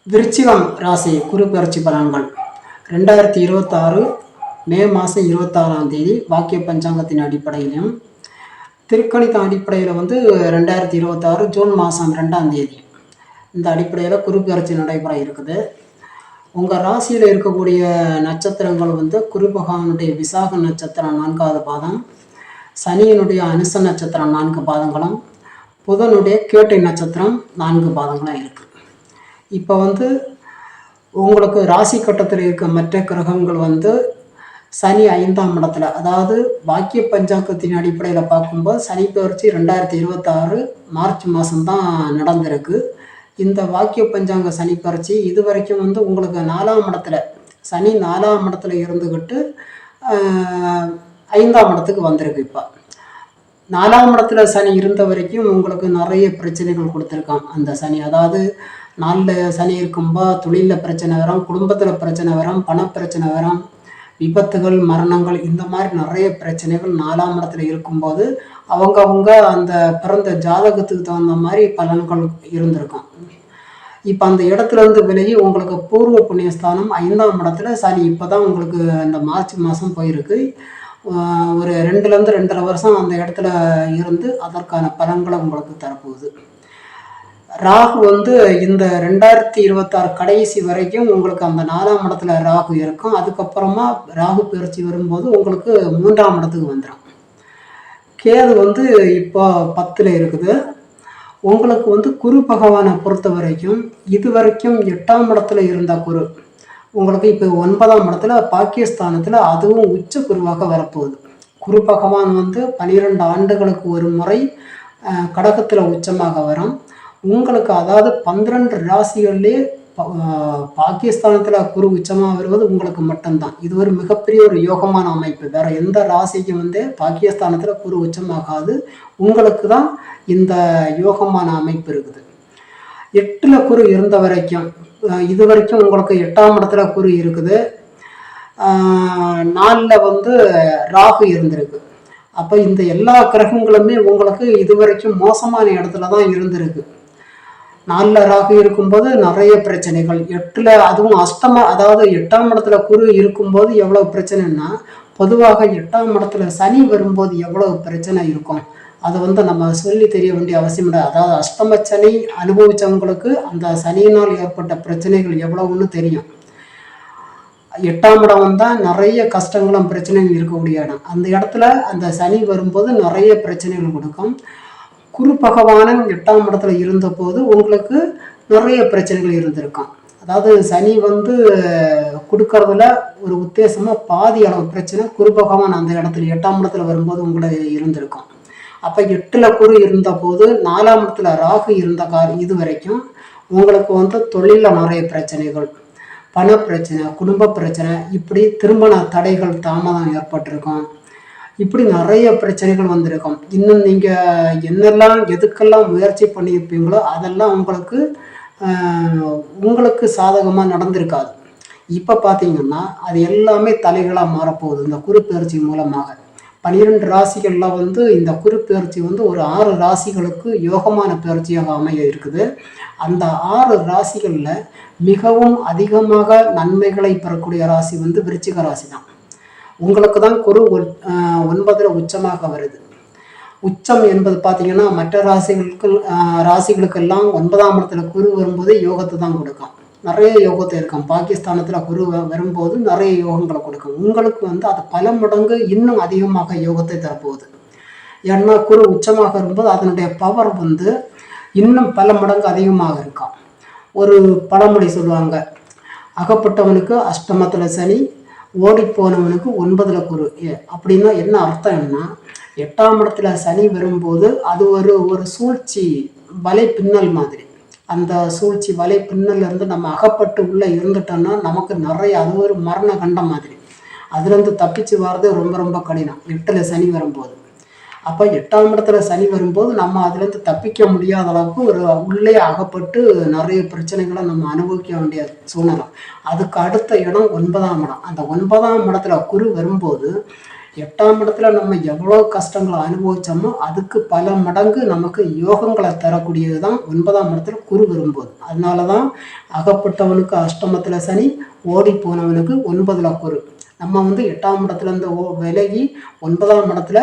விருச்சிகம் ராசி குருப்பெயர்ச்சி பலன்கள் 2026 மே மாதம் 26ஆம் தேதி வாக்கிய பஞ்சாங்கத்தின் அடிப்படையிலும் திருக்கணித அடிப்படையில் 2026 ஜூன் மாதம் 2ஆம் தேதி இந்த அடிப்படையில் குருப்பெயர்ச்சி நடைபெற இருக்குது. உங்கள் ராசியில் இருக்கக்கூடிய நட்சத்திரங்கள் குரு பகவானுடைய விசாக நட்சத்திரம் 4வது பாதம், சனியினுடைய அனுச நட்சத்திரம் 4 பாதங்களும், புதனுடைய கேட்டை நட்சத்திரம் 4 பாதங்களும் இருக்குது. இப்போ உங்களுக்கு ராசி கட்டத்தில் இருக்க மற்ற கிரகங்கள் சனி 5ஆம் இடத்துல, அதாவது வாக்கிய பஞ்சாங்கத்தின் அடிப்படையில் பார்க்கும்போது சனி பெயர்ச்சி 2026 மார்ச் மாதம்தான் நடந்திருக்கு. இந்த வாக்கிய பஞ்சாங்க சனி பெயர்ச்சி இது வரைக்கும் உங்களுக்கு 4ஆம் இடத்துல சனி 4ஆம் இடத்துல இருந்துக்கிட்டு 5ஆம் இடத்துக்கு வந்திருக்கு. இப்போ 4ஆம் இடத்துல சனி இருந்த வரைக்கும் உங்களுக்கு நிறைய பிரச்சனைகள் கொடுத்துருக்கான் அந்த சனி. அதாவது 4 சனி இருக்கும்போது தொழிலில் பிரச்சனை வரும், குடும்பத்தில் பிரச்சனை வரும், பணப்பிரச்சனை வரும், விபத்துகள், மரணங்கள், இந்த மாதிரி நிறைய பிரச்சனைகள் 4ஆம் இடத்துல இருக்கும்போது அவங்க அந்த பிறந்த ஜாதகத்துக்கு தகுந்த மாதிரி பலன்கள் இருந்திருக்கும். இப்போ அந்த இடத்துலேருந்து விலகி உங்களுக்கு பூர்வ புண்ணியஸ்தானம் 5ஆம் இடத்துல சனி இப்போ தான் உங்களுக்கு இந்த மார்ச் மாதம் போயிருக்கு. ஒரு 2லேருந்து 2.5 வருஷம் அந்த இடத்துல இருந்து அதற்கான பலன்களை உங்களுக்கு தரப்போகுது. ராகு இந்த 2026 கடைசி வரைக்கும் உங்களுக்கு அந்த 4ஆம் இடத்துல ராகு இருக்கும். அதுக்கப்புறமா ராகு பயிற்சி வரும்போது உங்களுக்கு 3ஆம் இடத்துக்கு வந்துடும். கேது இப்போ 10ல் இருக்குது. உங்களுக்கு குரு பகவானை பொறுத்த வரைக்கும் இது வரைக்கும் 8ஆம் இடத்துல இருந்த குரு உங்களுக்கு இப்போ 9ஆம் இடத்துல பாக்கியஸ்தானத்தில் அதுவும் உச்ச குருவாக வரப்போகுது. குரு பகவான் 12 ஆண்டுகளுக்கு ஒரு முறை கடகத்தில் உச்சமாக வரும். உங்களுக்கு அதாவது 12 ராசிகள்லேயே பாகிஸ்தானத்தில் குரு உச்சமாக வருவது உங்களுக்கு மட்டும்தான். இது ஒரு மிகப்பெரிய ஒரு யோகமான அமைப்பு. வேற எந்த ராசிக்கும் பாகிஸ்தானத்தில் குரு உச்சமாகாது. உங்களுக்கு தான் இந்த யோகமான அமைப்பு இருக்குது. 8ல் குரு இருந்த வரைக்கும் இது வரைக்கும் உங்களுக்கு 8ஆம் இடத்துல குரு இருக்குது. 4ல் ராகு இருந்திருக்கு. அப்போ இந்த எல்லா கிரகங்களுமே உங்களுக்கு இது வரைக்கும் மோசமான இடத்துல தான் இருந்திருக்கு. 4ல் ராகு இருக்கும்போது நிறைய பிரச்சனைகள், 8ல் அதுவும் அதாவது 8ஆம் இடத்துல குரு இருக்கும்போது எவ்வளவு பிரச்சனைன்னா, பொதுவாக 8ஆம் இடத்துல சனி வரும்போது எவ்வளவு பிரச்சனை இருக்கும் அதை நம்ம சொல்லி தெரிய வேண்டிய அவசியம் இல்லை. அதாவது அஷ்டம சனி அனுபவிச்சவங்களுக்கு அந்த சனியினால் ஏற்பட்ட பிரச்சனைகள் எவ்வளவுன்னு தெரியும். 8ஆம் இடம் தான் நிறைய கஷ்டங்களும் பிரச்சனைகள் இருக்கக்கூடிய இடம். அந்த இடத்துல அந்த சனி வரும்போது நிறைய பிரச்சனைகள் கொடுக்கும். குரு பகவானும் 8ஆம் இடத்துல இருந்த போது உங்களுக்கு நிறைய பிரச்சனைகள் இருந்திருக்கும். அதாவது சனி கொடுக்கறதுல ஒரு உத்தேசமாக பாதி அளவு பிரச்சனை குரு பகவான் அந்த இடத்துல 8ஆம் இடத்துல வரும்போது உங்களுக்கு இருந்திருக்கும். அப்போ 8ல் குரு இருந்த போது 4ஆம் இடத்துல ராகு இருந்த இது வரைக்கும் உங்களுக்கு தொழிலில் நிறைய பிரச்சனைகள், பணப்பிரச்சனை, குடும்ப பிரச்சனை, இப்படி திருமண தடைகள், தாமதம் ஏற்பட்டிருக்கும். இப்படி நிறைய பிரச்சனைகள் வந்திருக்கும். இன்னும் நீங்கள் என்னெல்லாம் எதுக்கெல்லாம் முயற்சி பண்ணியிருப்பீங்களோ அதெல்லாம் உங்களுக்கு சாதகமாக நடந்திருக்காது. இப்போ பார்த்தீங்கன்னா அது எல்லாமே தலைகளாக மாறப்போகுது இந்த குரு பெயர்ச்சி மூலமாக. 12 ராசிகளில் இந்த குரு பெயர்ச்சி ஒரு 6 ராசிகளுக்கு யோகமான பெயர்ச்சியாக அமைய இருக்குது. அந்த 6 ராசிகளில் மிகவும் அதிகமாக நன்மைகளை பெறக்கூடிய ராசி விருச்சிக ராசி தான். உங்களுக்கு தான் குரு 9ல் உச்சமாக வருது. உச்சம் என்பது பார்த்தீங்கன்னா மற்ற ராசிகளுக்கெல்லாம் 9ஆம் இடத்துல குரு வரும்போது யோகத்தை தான் கொடுக்கும். நிறைய யோகத்தை இருக்கும். பாகிஸ்தானத்தில் குரு வரும்போது நிறைய யோகங்களை கொடுக்கும். உங்களுக்கு அது பல மடங்கு இன்னும் அதிகமாக யோகத்தை தரப்போகுது. ஏன்னா குரு உச்சமாக வரும்போது அதனுடைய பவர் இன்னும் பல மடங்கு அதிகமாக இருக்கும். ஒரு பழமொழி சொல்லுவாங்க, அகப்பட்டவனுக்கு அஷ்டமத்தில் சனி, ஓடிப்போனவனுக்கு 9ல் குரு. அப்படின்னா என்ன அர்த்தம்னா, 8ஆம் இடத்துல சனி வரும்போது அது ஒரு சூழ்ச்சி வலை பின்னல் மாதிரி. அந்த சூழ்ச்சி வலை பின்னல்லேருந்து நம்ம அகப்பட்டு உள்ளே இருந்துட்டோம்னா நமக்கு நிறைய அது ஒரு மரண கண்டம் மாதிரி. அதுலேருந்து தப்பிச்சு வர்றது ரொம்ப ரொம்ப கடினம் 8ல் சனி வரும்போது. அப்போ 8ஆம் இடத்துல சனி வரும்போது நம்ம அதுலேருந்து தப்பிக்க முடியாத அளவுக்கு ஒரு உள்ளே அகப்பட்டு நிறைய பிரச்சனைகளை நம்ம அனுபவிக்க வேண்டிய சூழ்நிலை. அதுக்கு அடுத்த இடம் 9ஆம் இடம். அந்த 9ஆம் இடத்துல குரு வரும்போது 8ஆம் இடத்துல நம்ம எவ்வளோ கஷ்டங்களை அனுபவிச்சோமோ அதுக்கு பல மடங்கு நமக்கு யோகங்களை தரக்கூடியது தான் 9ஆம் இடத்துல குரு வரும்போது. அதனால தான் அகப்பட்டவனுக்கு அஷ்டமத்தில் சனி, ஓடி போனவனுக்கு 9ல் குரு. நம்ம வந்து 8ஆம் இடத்துலேருந்து விலகி 9ஆம் இடத்துல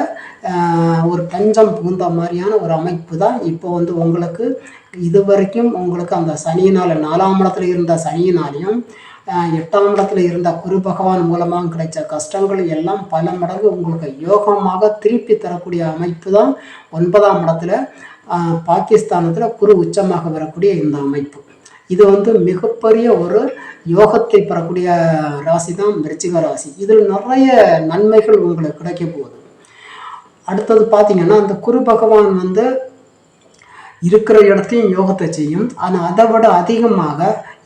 ஒரு பஞ்சம் புகுந்த மாதிரியான ஒரு அமைப்பு தான் இப்போ வந்து உங்களுக்கு. இது வரைக்கும் உங்களுக்கு அந்த சனியினால் 4ஆம் இடத்துல இருந்த சனியினாலையும் 8ஆம் இடத்துல இருந்த குரு பகவான் மூலமாக கிடைச்ச கஷ்டங்கள் எல்லாம் பல மடங்கு உங்களுக்கு யோகமாக திருப்பி தரக்கூடிய அமைப்பு தான் 9ஆம் இடத்துல பாகிஸ்தானத்தில் குரு உச்சமாக வரக்கூடிய இந்த அமைப்பு. இது வந்து மிகப்பெரிய ஒரு யோகத்தை பெறக்கூடிய ராசி தான் விருச்சிக ராசி. இதில் நிறைய நன்மைகள் உங்களுக்கு கிடைக்க போகுது. அடுத்தது பார்த்தீங்கன்னா அந்த குரு பகவான் வந்து இருக்கிற இடத்தையும் யோகத்தை செய்யும். ஆனால் அதை விட அதிகமாக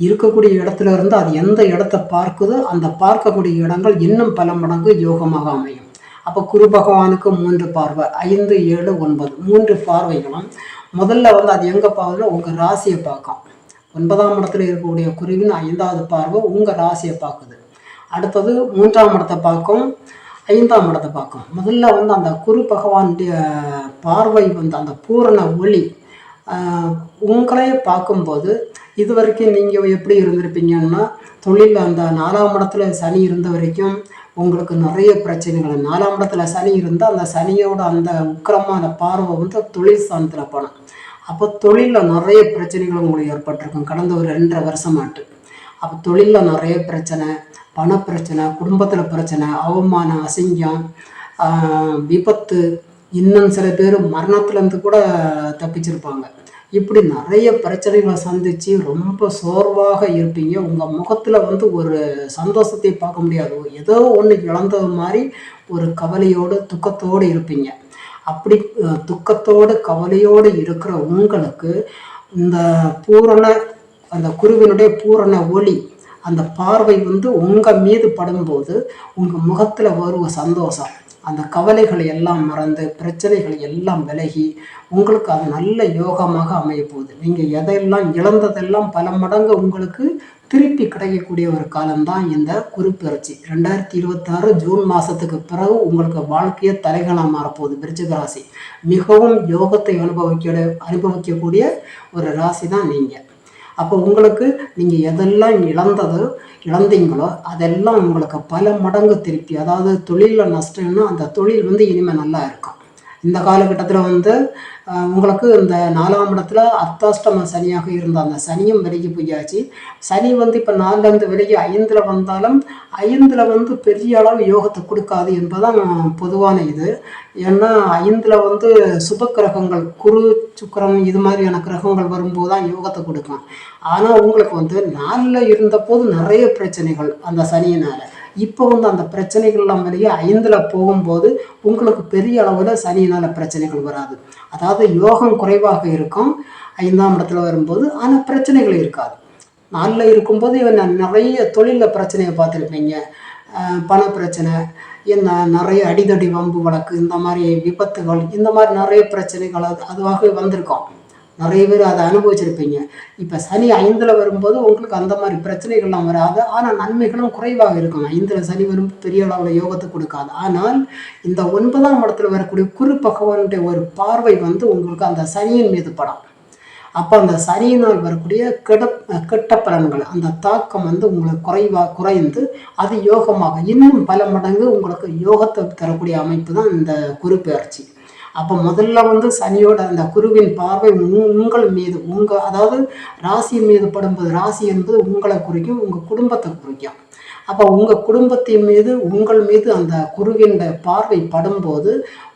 இருக்கக்கூடிய இடத்துல இருந்து அது எந்த இடத்த பார்க்குதோ அந்த பார்க்கக்கூடிய இடங்கள் இன்னும் பல மடங்கு யோகமாக அமையும். அப்போ குரு பகவானுக்கு 3 பார்வை, 5, 7, 9 3 பார்வைகளும் முதல்ல வந்து அது எங்கே பார்க்குதுன்னா உங்கள் ராசியை பார்க்கும். 9ஆம் இடத்துல இருக்கக்கூடிய குருவின் 5வது பார்வை உங்கள் ராசியை பார்க்குது. அடுத்தது 3ஆம் இடத்தை பார்க்கும், 5ஆம் இடத்தை பார்க்கும். முதல்ல வந்து அந்த குரு பகவானுடைய பார்வை வந்து அந்த பூரண ஒளி உங்களே பார்க்கும்போது இது வரைக்கும் நீங்கள் எப்படி இருந்திருப்பீங்கன்னா தொழிலில் அந்த 4ஆம் இடத்துல சனி இருந்த வரைக்கும் உங்களுக்கு நிறைய பிரச்சனைகள். 4ஆம் இடத்துல சனி இருந்தால் அந்த சனியோட அந்த உக்கிரமான பார்வை வந்து தொழில் ஸ்தானத்தில் போனோம். அப்போ தொழிலில் நிறைய பிரச்சனைகள் உங்களுக்கு ஏற்பட்டிருக்கும் கடந்த ஒரு 2.5 வருஷமாட்டு. அப்போ தொழிலில் நிறைய பிரச்சனை, பணப்பிரச்சனை, குடும்பத்தில் பிரச்சனை, அவமானம், அசிங்கம், விபத்து, இன்னும் சில பேர் மரணத்துலேருந்து கூட தப்பிச்சிருப்பாங்க. இப்படி நிறைய பிரச்சனைகளை சந்தித்து ரொம்ப சோர்வாக இருப்பீங்க. உங்கள் முகத்தில் வந்து ஒரு சந்தோஷத்தை பார்க்க முடியாது. ஏதோ ஒன்று இழந்தது மாதிரி ஒரு கவலையோடு துக்கத்தோடு இருப்பீங்க. அப்படி துக்கத்தோடு கவலையோடு இருக்கிற உங்களுக்கு இந்த பூரண அந்த குருவினுடைய பூரண ஒளி அந்த பார்வை வந்து உங்கள் மீது படும்போது உங்கள் முகத்தில் வரும் சந்தோஷம், அந்த கவலைகளை எல்லாம் மறந்து பிரச்சனைகள் எல்லாம் விலகி உங்களுக்கு அது நல்ல யோகமாக அமைய போகுது. நீங்கள் எதையெல்லாம் இழந்ததெல்லாம் பல மடங்கு உங்களுக்கு திருப்பி கிடைக்கக்கூடிய ஒரு காலம்தான் இந்த குரு பெயர்ச்சி. 2026 ஜூன் மாதத்துக்கு பிறகு உங்களுக்கு வாழ்க்கையை தலைகளாக மாறப்போகுது. விருச்சிக ராசி மிகவும் யோகத்தை அனுபவிக்கக்கூடிய ஒரு ராசி தான் நீங்கள். அப்போ உங்களுக்கு நீங்கள் எதெல்லாம் இழந்தீங்களோ அதெல்லாம் உங்களுக்கு பல மடங்கு திருப்பி, அதாவது தொழிலில் நஷ்டம்னா அந்த தொழில் வந்து இனிமேல் நல்லா இருக்கும். இந்த காலகட்டத்தில் வந்து உங்களுக்கு இந்த 4ஆம் இடத்துல அர்த்தாஷ்டம சனியாக இருந்த அந்த சனியும் விலகி போயாச்சு. சனி வந்து இப்போ 4லேருந்து விலகி 5ல் வந்தாலும் 5ல் வந்து பெரிய அளவு யோகத்தை கொடுக்காது என்பதுதான் பொதுவான இது. ஏன்னா 5ல் வந்து சுப கிரகங்கள் குரு, சுக்கிரன் இது மாதிரியான கிரகங்கள் வரும்போது தான் யோகத்தை கொடுக்கும். ஆனால் உங்களுக்கு வந்து 4ல் இருந்தபோது நிறைய பிரச்சனைகள் அந்த சனியினால். இப்போ வந்து அந்த பிரச்சனைகள்லாம் வெளியே 5ல் போகும்போது உங்களுக்கு பெரிய அளவில் சனியினால் பிரச்சனைகள் வராது. அதாவது யோகம் குறைவாக இருக்கும் 5ஆம் இடத்துல வரும்போது, ஆனால் பிரச்சனைகள் இருக்காது. 4ல் இருக்கும்போது நிறைய தொழிலில் பிரச்சனையை பார்த்துருப்பீங்க. பண பிரச்சனை, நிறைய அடிதடி வம்பு வழக்கு, இந்த மாதிரி விபத்துகள், இந்த மாதிரி நிறைய பிரச்சனைகள் அதுவாக வந்திருக்கும். நிறைய பேர் அதை அனுபவிச்சிருப்பீங்க. இப்போ சனி 5ல் வரும்போது உங்களுக்கு அந்த மாதிரி பிரச்சனைகள்லாம் வராது. ஆனால் நன்மைகளும் குறைவாக இருக்கும். 5ல் சனி வரும்போது பெரிய அளவில் யோகத்தை கொடுக்காது. ஆனால் இந்த 9ஆம் இடத்துல வரக்கூடிய குரு பகவானுடைய ஒரு பார்வை வந்து உங்களுக்கு அந்த சனியின் மீது படம். அப்போ அந்த சனியினால் வரக்கூடிய கெட்ட பலன்கள், அந்த தாக்கம் வந்து உங்களுக்கு குறைந்து அது யோகமாக இன்னும் பல மடங்கு உங்களுக்கு யோகத்தை தரக்கூடிய அமைப்பு தான் இந்த குரு பெயர்ச்சி. அப்போ முதல்ல வந்து சனியோட அந்த குருவின் பார்வை உங்கள் மீது அதாவது ராசியின் மீது படும்போது, ராசி என்பது உங்களை குறிக்கும், உங்கள் குடும்பத்தை குறிக்கும். அப்போ உங்கள் குடும்பத்தின் மீது உங்கள் மீது அந்த குருவின் பார்வை படும்போது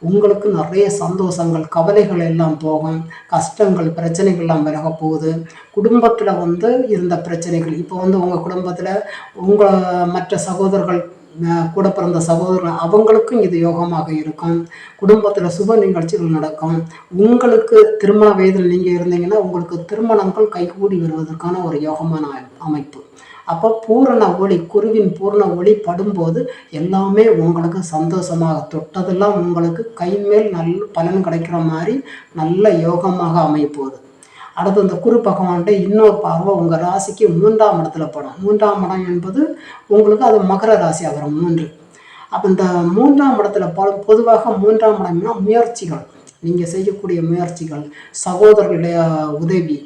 உங்களுக்கு நிறைய சந்தோஷங்கள், கவலைகள் எல்லாம் போகும், கஷ்டங்கள், பிரச்சனைகள்லாம் விலக போகுது. குடும்பத்தில் வந்து இருந்த பிரச்சனைகள் இப்போ வந்து உங்கள் குடும்பத்தில் உங்கள் மற்ற சகோதரர்கள், கூட பிறந்த சகோதரர்கள், அவங்களுக்கும் இது யோகமாக இருக்கும். குடும்பத்தில் சுப நிகழ்ச்சிகள் நடக்கும். உங்களுக்கு திருமண வயதில் நீங்கள் இருந்தீங்கன்னா உங்களுக்கு திருமணங்கள் கைகூடி வருவதற்கான ஒரு யோகமான அமைப்பு. அப்போ பூரண ஒளி, குருவின் பூரண ஒளி படும்போது எல்லாமே உங்களுக்கு சந்தோஷமாக, தொட்டதெல்லாம் உங்களுக்கு கை மேல் நல்ல பலன் கிடைக்கிற மாதிரி நல்ல யோகமாக அமைப்போகுது. அடுத்து இந்த குரு பகவான்கிட்ட இன்னொரு பார்வை உங்கள் ராசிக்கு 3ஆம் இடத்துல படும். 3ஆம் இடம் என்பது உங்களுக்கு அது மகர ராசியாக வரும் 3. அப்போ இந்த 3ஆம் இடத்துல பொதுவாக 3ஆம் இடம்னா முயற்சிகள், நீங்கள் செய்யக்கூடிய முயற்சிகள், சகோதரர்களுடைய உதவி,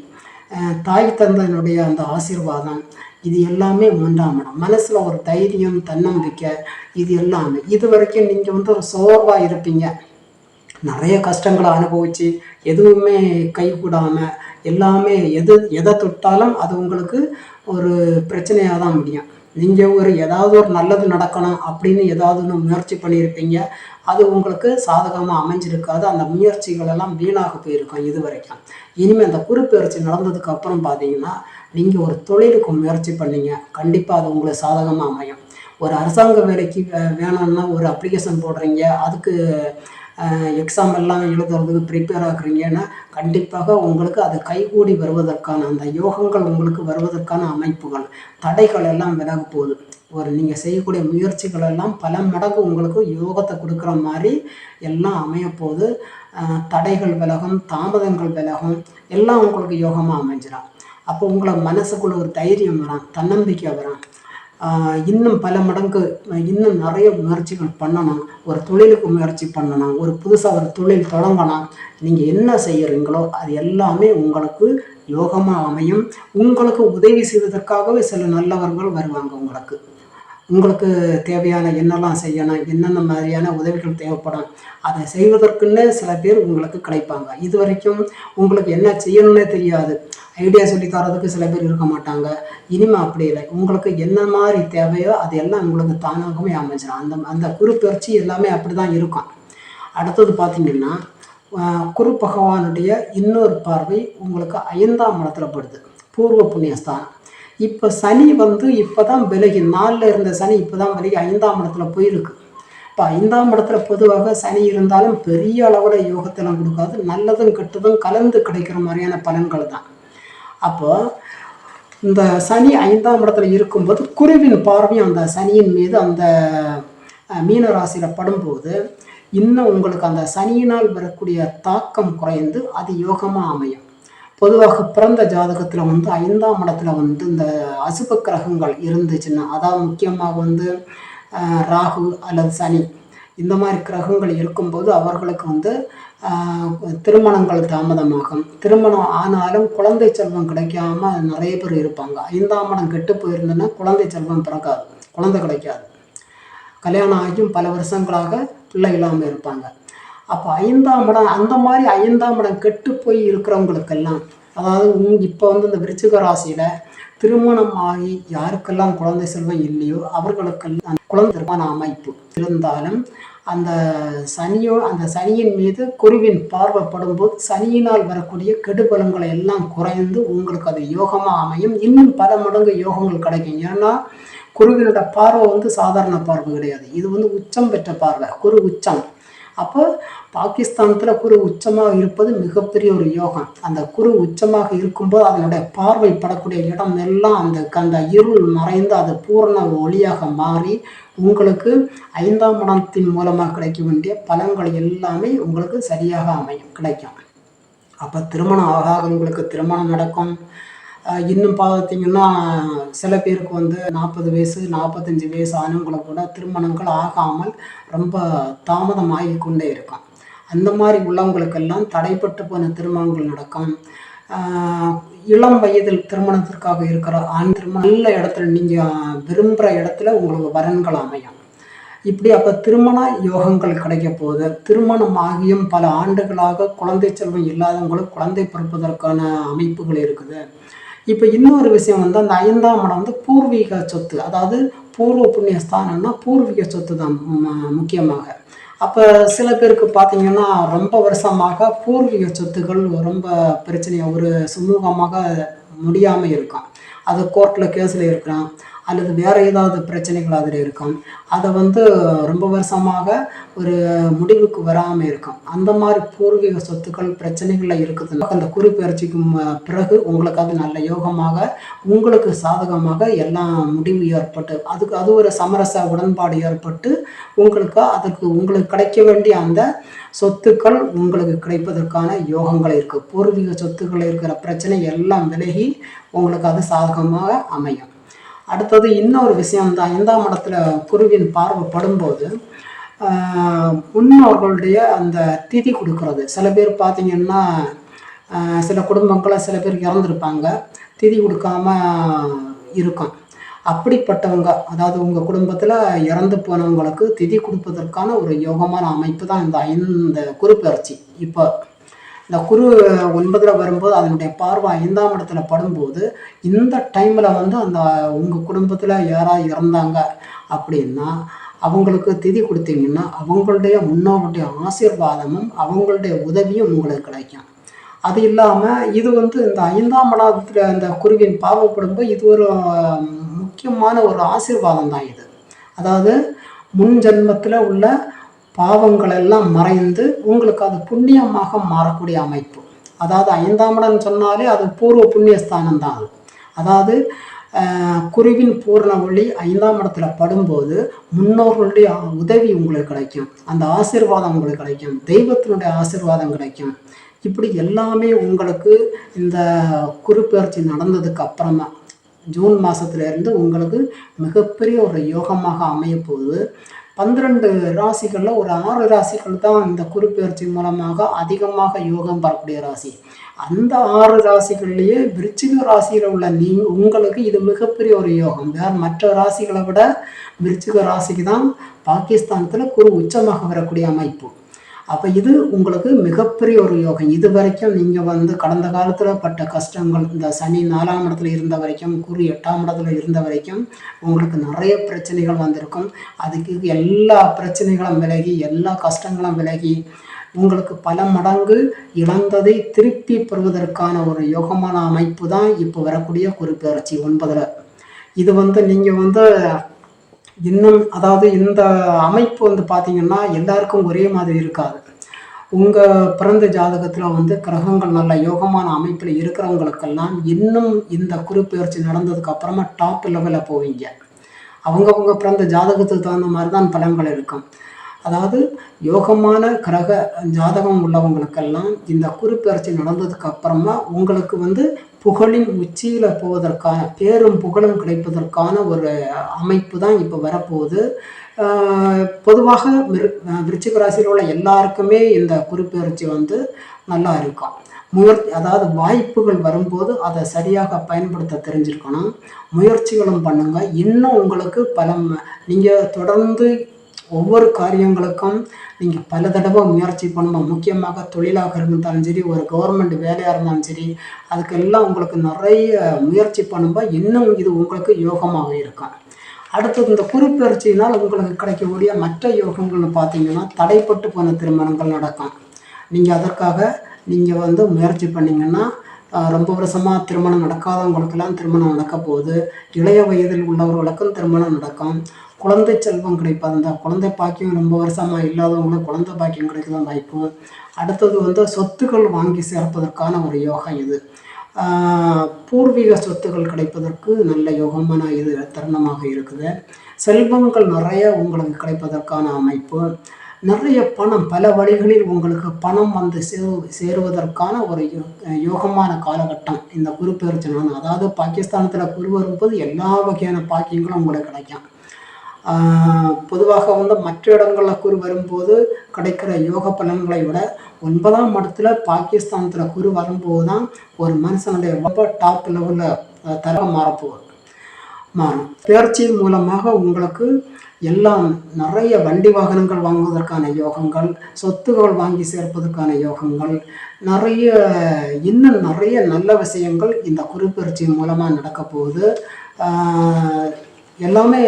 தாய் தந்தையினுடைய அந்த ஆசீர்வாதம், இது எல்லாமே 3ஆம் இடம். மனசில் ஒரு தைரியம், தன்னம்பிக்கை, இது எல்லாமே. இது வரைக்கும் நீங்கள் வந்து ஒரு சோர்வாக இருப்பீங்க, நிறைய கஷ்டங்களை அனுபவித்து எதுவுமே கைகூடாமல் எல்லாமே எதை தொட்டாலும் அது உங்களுக்கு ஒரு பிரச்சனையாக தான் முடியும். நீங்கள் ஏதாவது ஒரு நல்லது நடக்கணும் அப்படின்னு ஏதாவது ஒன்று முயற்சி பண்ணியிருப்பீங்க, அது உங்களுக்கு சாதகமாக அமைஞ்சிருக்காது. அந்த முயற்சிகள் எல்லாம் வீணாக போயிருக்கும் இது வரைக்கும். இனிமேல் அந்த குருப்பெயர்ச்சி நடந்ததுக்கு அப்புறம் பார்த்தீங்கன்னா, நீங்கள் ஒரு தொழிலுக்கு முயற்சி பண்ணீங்க, கண்டிப்பாக அது உங்களுக்கு சாதகமாக அமையும். ஒரு அரசாங்க வேலைக்கு வேணும்னா ஒரு அப்ளிகேஷன் போடுறீங்க, அதுக்கு எக்ஸாம் எல்லாம் எழுதுறதுக்கு ப்ரிப்பேர் ஆகுறீங்கன்னா, கண்டிப்பாக உங்களுக்கு அது கைகூடி வருவதற்கான அந்த யோகங்கள் உங்களுக்கு வருவதற்கான அமைப்புகள், தடைகள் எல்லாம் விலக போகுது. நீங்கள் செய்யக்கூடிய முயற்சிகள் எல்லாம் பல மடங்கு உங்களுக்கு யோகத்தை கொடுக்குற மாதிரி எல்லாம் அமையப்போகுது. தடைகள் விலகும், தாமதங்கள் விலகும், எல்லாம் உங்களுக்கு யோகமாக அமைஞ்சிடும். அப்போ உங்களை மனசுக்குள்ள ஒரு தைரியம் வரும், தன்னம்பிக்கை வரும். இன்னும் பல மடங்கு இன்னும் நிறைய முயற்சிகள் பண்ணணும். ஒரு தொழிலுக்கு முயற்சி பண்ணணும், ஒரு புதுசாக ஒரு தொழில் தொடங்கணும். நீங்கள் என்ன செய்கிறீங்களோ அது எல்லாமே உங்களுக்கு யோகமாக அமையும். உங்களுக்கு உதவி செய்வதற்காகவே சில நல்லவர்கள் வருவாங்க. உங்களுக்கு தேவையான என்னெல்லாம் செய்யணும், என்னென்ன மாதிரியான உதவிகள் தேவைப்படும், அதை செய்வதற்குன்னு சில பேர் உங்களுக்கு கிடைப்பாங்க. இது வரைக்கும் உங்களுக்கு என்ன செய்யணும்னே தெரியாது, ஐடியா சொல்லி தரதுக்கு சில பேர் இருக்க மாட்டாங்க. இனிமேல் அப்படி இல்லை, உங்களுக்கு என்ன மாதிரி தேவையோ அது எல்லாம் உங்களுக்கு தானாகவே அமைஞ்சிடும். அந்த குரு பயிற்சி எல்லாமே அப்படி தான் இருக்கும். அடுத்தது பார்த்திங்கன்னா, குரு பகவானுடைய இன்னொரு பார்வை உங்களுக்கு 5ஆம் இடத்துல படுது, பூர்வ புண்ணியஸ்தானம். இப்போ சனி இப்போ தான் விலகி, 4ல் இருந்த சனி இப்போ தான் விலகி 5ஆம் இடத்துல போயிருக்கு. இப்போ 5ஆம் இடத்துல பொதுவாக சனி இருந்தாலும் பெரிய அளவில் யோகத்தெல்லாம் கொடுக்காது, நல்லதும் கெட்டதும் கலந்து கிடைக்கிற மாதிரியான பலன்கள் தான். அப்போ இந்த சனி 5ஆம் இடத்துல இருக்கும்போது குருவின் பார்வையும் அந்த சனியின் மீது அந்த மீன ராசியில் படும்போது இன்னும் உங்களுக்கு அந்த சனியினால் வரக்கூடிய தாக்கம் குறைந்து அது யோகமாக அமையும். பொதுவாக பிறந்த ஜாதகத்தில் 5ஆம் இடத்துல இந்த அசுப கிரகங்கள் இருந்துச்சுன்னா, அதாவது முக்கியமாக ராகு அல்லது சனி இந்த மாதிரி கிரகங்கள் இருக்கும்போது அவர்களுக்கு திருமணங்கள் தாமதமாகும். திருமணம் ஆனாலும் குழந்தை செல்வம் கிடைக்காம நிறைய பேர் இருப்பாங்க. 5ஆம் இடம் கெட்டு போயிருந்ததுன்னா குழந்தை செல்வம் பிறக்காது, குழந்தை கிடைக்காது. கல்யாணம் ஆகியும் பல வருஷங்களாக பிள்ளை இல்லாமல் இருப்பாங்க. அப்போ 5ஆம் இடம், அந்த மாதிரி 5ஆம் இடம் கெட்டு போய் இருக்கிறவங்களுக்கெல்லாம், அதாவது இப்போ இந்த விருச்சிக ராசியில் திருமணம் ஆகி யாருக்கெல்லாம் குழந்தை செல்வம் இல்லையோ அவர்களுக்கெல்லாம் குழந்தை திருமண அமைப்பு இருந்தாலும் அந்த சனியின் மீது குருவின் பார்வைப்படும் போது சனியினால் வரக்கூடிய கெடுபலங்களை எல்லாம் குறைந்து உங்களுக்கு அது யோகமாக அமையும். இன்னும் பல மடங்கு யோகங்கள் கிடைக்கும். ஏன்னா குருவினோட பார்வை சாதாரண பார்வை கிடையாது, இது உச்சம் பெற்ற பார்வை, குரு உச்சம். அப்போ பாகிஸ்தானத்தில் குரு உச்சமாக இருப்பது மிகப்பெரிய ஒரு யோகம். அந்த குரு உச்சமாக இருக்கும்போது அதனுடைய பார்வை படக்கூடிய இடம் எல்லாம் அந்த இருள் மறைந்து அது பூரண ஒளியாக மாறி உங்களுக்கு 5ஆம் இடத்தின் மூலமாக கிடைக்க வேண்டிய பலன்கள் எல்லாமே உங்களுக்கு சரியாக கிடைக்கும். அப்போ திருமணம் ஆகாதவங்களுக்கு திருமணம் நடக்கும். இன்னும் பார்த்தீங்கன்னா சில பேருக்கு 40 வயசு 45 வயசு ஆனவங்களை கூட திருமணங்கள் ஆகாமல் ரொம்ப தாமதமாகி கொண்டே இருக்கும். அந்த மாதிரி உள்ளவங்களுக்கெல்லாம் தடைப்பட்டு போன திருமணங்கள் நடக்கும். இளம் வயதில் திருமணத்திற்காக இருக்கிற ஆண் திருமணம் நல்ல இடத்துல நீங்கள் விரும்புகிற இடத்துல உங்களுக்கு வரன்கள் அமையும். இப்படி அப்போ திருமண யோகங்கள் கிடைக்க போகுது. திருமணம் ஆகியும் பல ஆண்டுகளாக குழந்தை செல்வம் இல்லாதவங்களுக்கு குழந்தை பிறப்பதற்கான அமைப்புகள் இருக்குது. இப்போ இன்னொரு விஷயம் அந்த 5ஆம் இடம் பூர்வீக சொத்து, அதாவது பூர்வ புண்ணிய ஸ்தானம்னா பூர்வீக சொத்து தான் முக்கியமாக. அப்போ சில பேருக்கு பார்த்தீங்கன்னா ரொம்ப வருஷமாக பூர்வீக சொத்துக்கள் ரொம்ப பிரச்சனையாக ஒரு சுமூகமாக முடியாமல் இருக்கும். அது கோர்ட்டில் கேஸில் இருக்கலாம், அல்லது வேறு ஏதாவது பிரச்சனைகள் அதில் இருக்கும். அதை ரொம்ப வருஷமாக ஒரு முடிவுக்கு வராமல் இருக்கும். அந்த மாதிரி பூர்வீக சொத்துக்கள் பிரச்சனைகளில் இருக்குதுன்னா அந்த குரு பயிற்சிக்கு பிறகு உங்களுக்கு அது நல்ல யோகமாக உங்களுக்கு சாதகமாக எல்லாம் முடிவு ஏற்பட்டு அது ஒரு சமரச உடன்பாடு ஏற்பட்டு உங்களுக்கு கிடைக்க வேண்டிய அந்த சொத்துக்கள் உங்களுக்கு கிடைப்பதற்கான யோகங்கள் இருக்குது. பூர்வீக சொத்துக்கள் இருக்கிற பிரச்சனை எல்லாம் விலகி உங்களுக்கு அது சாதகமாக அமையும். அடுத்தது இன்னொரு விஷயம், இந்த 5ஆம் இடத்துல குருவின் பார்வை படும்போது முன்னோர்களுடைய அந்த திதி கொடுக்கறது. சில பேர் பார்த்தீங்கன்னா சில குடும்பங்களை சில பேர் இறந்துருப்பாங்க, திதி கொடுக்காம இருக்கும். அப்படிப்பட்டவங்க, அதாவது உங்கள் குடும்பத்தில் இறந்து போனவங்களுக்கு திதி கொடுப்பதற்கான ஒரு யோகமான அமைப்பு தான் இந்த குரு பயிற்சி. இப்போ இந்த குரு 9ல் வரும்போது அதனுடைய பார்வை 5ஆம் இடத்துல படும்போது இந்த டைமில் வந்து அந்த உங்கள் குடும்பத்தில் யாராவது இறந்தாங்க அப்படின்னா அவங்களுக்கு திதி கொடுத்தீங்கன்னா அவங்களுடைய முன்னோருடைய ஆசீர்வாதமும் அவங்களுடைய உதவியும் உங்களுக்கு கிடைக்கும். அது இல்லாமல் இது வந்து இந்த 5ஆம் இடத்துல இந்த குருவின் பார்வைப்படும்போது இது ஒரு முக்கியமான ஒரு ஆசீர்வாதம் தான் இது. அதாவது முன் ஜென்மத்தில் உள்ள பாவங்கள் எல்லாம் மறைந்து உங்களுக்கு அது புண்ணியமாக மாறக்கூடிய அமைப்பு. அதாவது 5ஆம் இடம் சொன்னாலே அது பூர்வ புண்ணியஸ்தானம் தான். அதாவது குருவின் பூர்ண ஒளி 5ஆம் இடத்துல படும்போது முன்னோர்களுடைய உதவி உங்களுக்கு கிடைக்கும், அந்த ஆசீர்வாதம் உங்களுக்கு கிடைக்கும், தெய்வத்தினுடைய ஆசீர்வாதம் கிடைக்கும். இப்படி எல்லாமே உங்களுக்கு இந்த குரு பயிற்சி நடந்ததுக்கு அப்புறமா ஜூன் மாதத்துலேருந்து உங்களுக்கு மிகப்பெரிய ஒரு யோகமாக அமையப்போகுது. 12 ராசிகளில் ஒரு 6 ராசிகள் தான் இந்த குரு பயிற்சி மூலமாக அதிகமாக யோகம் பெறக்கூடிய ராசி. அந்த 6 ராசிகள்லேயே விருச்சிக ராசியில் உள்ள உங்களுக்கு இது மிகப்பெரிய ஒரு யோகம். வேறு மற்ற ராசிகளை விட விருச்சிக ராசிக்கு தான் பாகிஸ்தானத்தில் குரு உச்சமாக வரக்கூடிய அமைப்பு. அப்போ இது உங்களுக்கு மிகப்பெரிய ஒரு யோகம். இது வரைக்கும் நீங்கள் வந்து கடந்த காலத்தில் பட்ட கஷ்டங்கள், இந்த சனி 4ஆம் இடத்துல இருந்த வரைக்கும், குரு 8ஆம் இடத்துல இருந்த வரைக்கும் உங்களுக்கு நிறைய பிரச்சனைகள் வந்திருக்கும். அதுக்கு எல்லா பிரச்சனைகளும் விலகி, எல்லா கஷ்டங்களும் விலகி உங்களுக்கு பல மடங்கு இழந்ததை திருப்பி பெறுவதற்கான ஒரு யோகமான அமைப்பு தான் இப்போ வரக்கூடிய குரு பயிற்சி 9ல். இது வந்து நீங்கள் வந்து இன்னும், அதாவது இந்த அமைப்பு வந்து பார்த்திங்கன்னா எல்லாருக்கும் ஒரே மாதிரி இருக்காது. உங்கள் பிறந்த ஜாதகத்தில் வந்து கிரகங்கள் நல்ல யோகமான அமைப்பில் இருக்கிறவங்களுக்கெல்லாம் இன்னும் இந்த குரு பயிற்சி நடந்ததுக்கு அப்புறமா டாப் லெவலில் போவீங்க. அவங்கவுங்க பிறந்த ஜாதகத்துக்கு தகுந்த மாதிரி தான் பலன்கள் இருக்கும். அதாவது யோகமான கிரக ஜாதகம் உள்ளவங்களுக்கெல்லாம் இந்த குரு பயிற்சி நடந்ததுக்கு அப்புறமா உங்களுக்கு வந்து புகழின் உச்சியில் போவதற்கான, பேரும் புகழும் கிடைப்பதற்கான ஒரு அமைப்பு தான் இப்போ வரப்போகுது. பொதுவாக விருச்சிக ராசியில் உள்ள எல்லாருக்குமே இந்த குரு பயிற்சி வந்து நல்லா இருக்கும். அதாவது வாய்ப்புகள் வரும்போது அதை சரியாக பயன்படுத்த தெரிஞ்சிருக்கணும். முயற்சிகளும் பண்ணுங்கள். இன்னும் உங்களுக்கு நீங்கள் தொடர்ந்து ஒவ்வொரு காரியங்களுக்கும் நீங்கள் பல தடவை முயற்சி பண்ணணும். முக்கியமாக தொழிலாக இருந்தாலும் சரி, ஒரு கவர்மெண்ட் வேலையாக இருந்தாலும் சரி, அதுக்கெல்லாம் உங்களுக்கு நிறைய முயற்சி பண்ணும்போது இன்னும் இது உங்களுக்கு யோகமாக இருக்கும். அடுத்தது இந்த குரு பயிற்சியினால் உங்களுக்கு கிடைக்கக்கூடிய மற்ற யோகங்கள்னு பார்த்தீங்கன்னா தடைப்பட்டு போன திருமணங்கள் நடக்கும். நீங்கள் அதற்காக நீங்கள் வந்து முயற்சி பண்ணிங்கன்னா ரொம்ப வருஷமாக திருமணம் நடக்காதவங்களுக்கெல்லாம் திருமணம் நடக்க போகுது. இளைய வயதில் உள்ளவர்களுக்கும் திருமணம் நடக்கும். குழந்தை செல்வம் கிடைப்பது, அந்த குழந்தை பாக்கியம் ரொம்ப வருஷமாக இல்லாதவங்களுக்கு குழந்தை பாக்கியம் கிடைக்கதான் வாய்ப்பு. அடுத்தது வந்து சொத்துக்கள் வாங்கி சேர்ப்பதற்கான ஒரு யோகம் இது. பூர்வீக சொத்துக்கள் கிடைப்பதற்கு நல்ல யோகமான இது தருணமாக இருக்குது. செல்வங்கள் நிறைய உங்களுக்கு கிடைப்பதற்கான அமைப்பு. நிறைய பணம், பல வழிகளில் உங்களுக்கு பணம் வந்து சேருவதற்கான ஒரு யோகமான காலகட்டம் இந்த குரு பயிற்சி. அதாவது பாகிஸ்தானத்தில் குரு வரும்போது எல்லா வகையான பாக்கியங்களும் உங்களுக்கு கிடைக்கும். பொதுவாக வந்து மற்ற இடங்களில் குரு வரும்போது கிடைக்கிற யோக பலன்களை விட 9ஆம் இடத்துல பாகிஸ்தானத்தில் குரு வரும்போது தான் ஒரு மனுஷனுடைய ரொம்ப டாப் லெவலில் தரம் மாறும். பயிற்சி மூலமாக உங்களுக்கு எல்லாம் நிறைய வண்டி வாகனங்கள் வாங்குவதற்கான யோகங்கள், சொத்துக்கள் வாங்கி சேர்ப்பதற்கான யோகங்கள், இன்னும் நிறைய நல்ல விஷயங்கள் இந்த குரு பயிற்சி மூலமாக நடக்க போகுது. எல்லாமே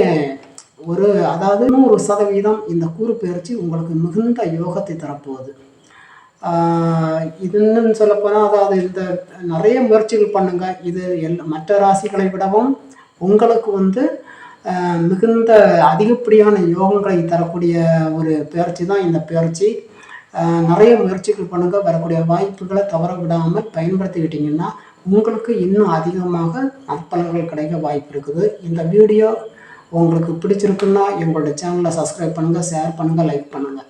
அதாவது 100% இந்த குரு பயிற்சி உங்களுக்கு மிகுந்த யோகத்தை தரப்போகுது. இதுன்னு சொல்லப்போனால், அதாவது இந்த நிறைய முயற்சிகள் பண்ணுங்கள். இது மற்ற ராசிகளை விடவும் உங்களுக்கு வந்து மிகுந்த அதிகப்படியான யோகங்களை தரக்கூடிய ஒரு பயிற்சி தான் இந்த பயிற்சி. நிறைய முயற்சிகள் பண்ணுங்கள். வரக்கூடிய வாய்ப்புகளை தவற விடாமல் பயன்படுத்திக்கிட்டிங்கன்னா உங்களுக்கு இன்னும் அதிகமாக நற்பலன்கள் கிடைக்க வாய்ப்பு இருக்குது. இந்த வீடியோ உங்களுக்கு பிடிச்சிருக்குன்னா எங்களோட சேனலை சப்ஸ்கிரைப் பண்ணுங்கள், ஷேர் பண்ணுங்கள், லைக் பண்ணுங்கள்.